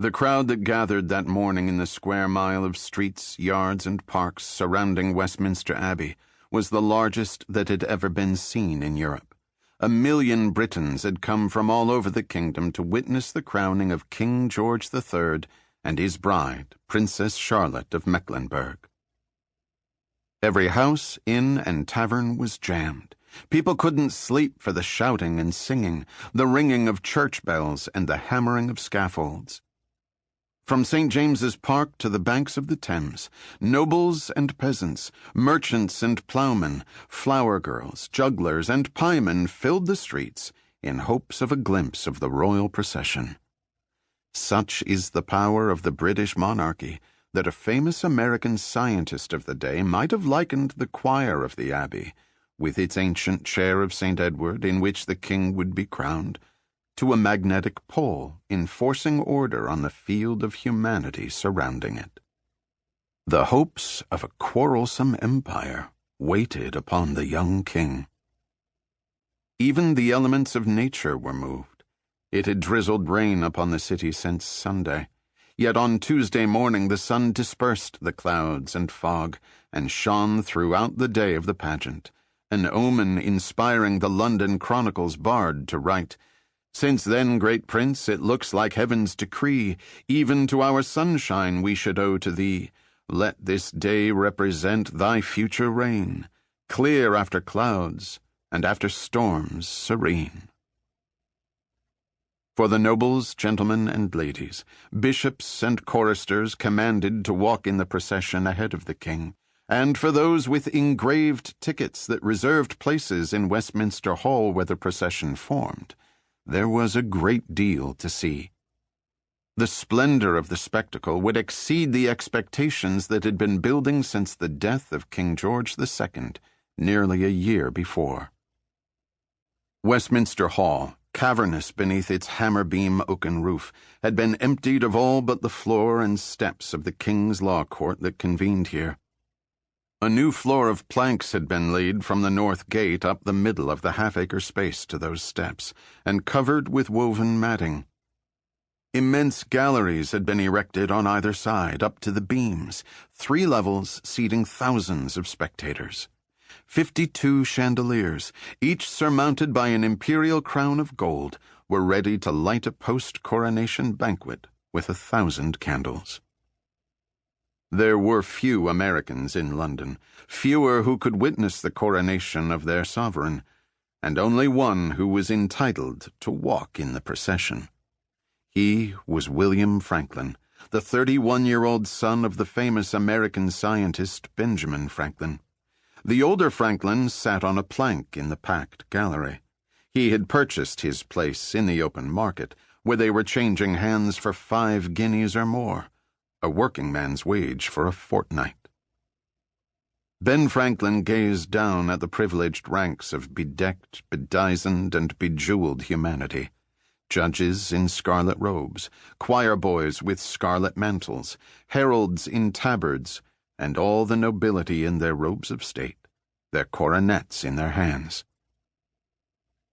The crowd that gathered that morning in the square mile of streets, yards, and parks surrounding Westminster Abbey was the largest that had ever been seen in Europe. 1 million Britons had come from all over the kingdom to witness the crowning of King George III and his bride, Princess Charlotte of Mecklenburg. Every house, inn, and tavern was jammed. People couldn't sleep for the shouting and singing, the ringing of church bells, and the hammering of scaffolds. From St. James's Park to the banks of the Thames, nobles and peasants, merchants and ploughmen, flower girls, jugglers, and piemen filled the streets in hopes of a glimpse of the royal procession. Such is the power of the British monarchy that a famous American scientist of the day might have likened the choir of the Abbey, with its ancient chair of St. Edward in which the king would be crowned, to a magnetic pole enforcing order on the field of humanity surrounding it. The hopes of a quarrelsome empire waited upon the young king. Even the elements of nature were moved. It had drizzled rain upon the city since Sunday, yet on Tuesday morning the sun dispersed the clouds and fog and shone throughout the day of the pageant, an omen inspiring the London Chronicle's bard to write, "Since then, great prince, it looks like heaven's decree, even to our sunshine we should owe to thee. Let this day represent thy future reign, clear after clouds, and after storms serene." For the nobles, gentlemen, and ladies, bishops and choristers commanded to walk in the procession ahead of the king, and for those with engraved tickets that reserved places in Westminster Hall where the procession formed, there was a great deal to see. The splendor of the spectacle would exceed the expectations that had been building since the death of King George II, nearly a year before. Westminster Hall, cavernous beneath its hammer-beam oaken roof, had been emptied of all but the floor and steps of the King's Law Court that convened here. A new floor of planks had been laid from the north gate up the middle of the half-acre space to those steps, and covered with woven matting. Immense galleries had been erected on either side, up to the beams, 3 levels seating thousands of spectators. 52 chandeliers, each surmounted by an imperial crown of gold, were ready to light a post-coronation banquet with 1,000 candles. There were few Americans in London, fewer who could witness the coronation of their sovereign, and only one who was entitled to walk in the procession. He was William Franklin, the 31-year-old son of the famous American scientist Benjamin Franklin. The older Franklin sat on a plank in the packed gallery. He had purchased his place in the open market, where they were changing hands for 5 guineas or more, a working man's wage for a fortnight. Ben Franklin gazed down at the privileged ranks of bedecked, bedizened, and bejeweled humanity. Judges in scarlet robes, choir boys with scarlet mantles, heralds in tabards, and all the nobility in their robes of state, their coronets in their hands.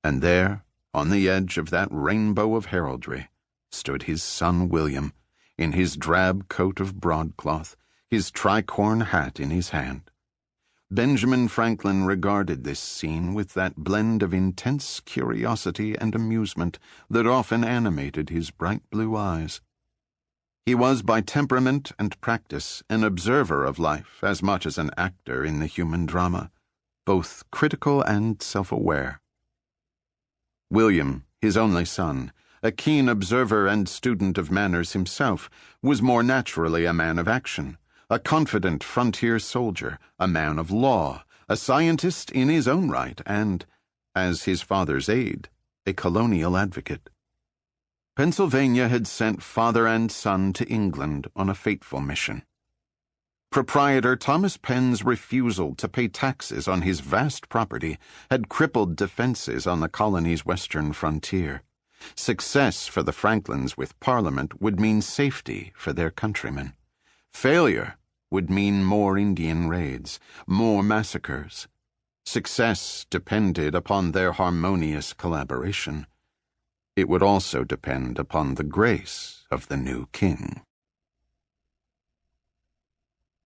And there, on the edge of that rainbow of heraldry, stood his son William, in his drab coat of broadcloth, his tricorn hat in his hand. Benjamin Franklin regarded this scene with that blend of intense curiosity and amusement that often animated his bright blue eyes. He was by temperament and practice an observer of life as much as an actor in the human drama, both critical and self-aware. William, his only son, a keen observer and student of manners himself, was more naturally a man of action, a confident frontier soldier, a man of law, a scientist in his own right, and, as his father's aide, a colonial advocate. Pennsylvania had sent father and son to England on a fateful mission. Proprietor Thomas Penn's refusal to pay taxes on his vast property had crippled defenses on the colony's western frontier. Success for the Franklins with Parliament would mean safety for their countrymen. Failure would mean more Indian raids, more massacres. Success depended upon their harmonious collaboration. it would also depend upon the grace of the new king.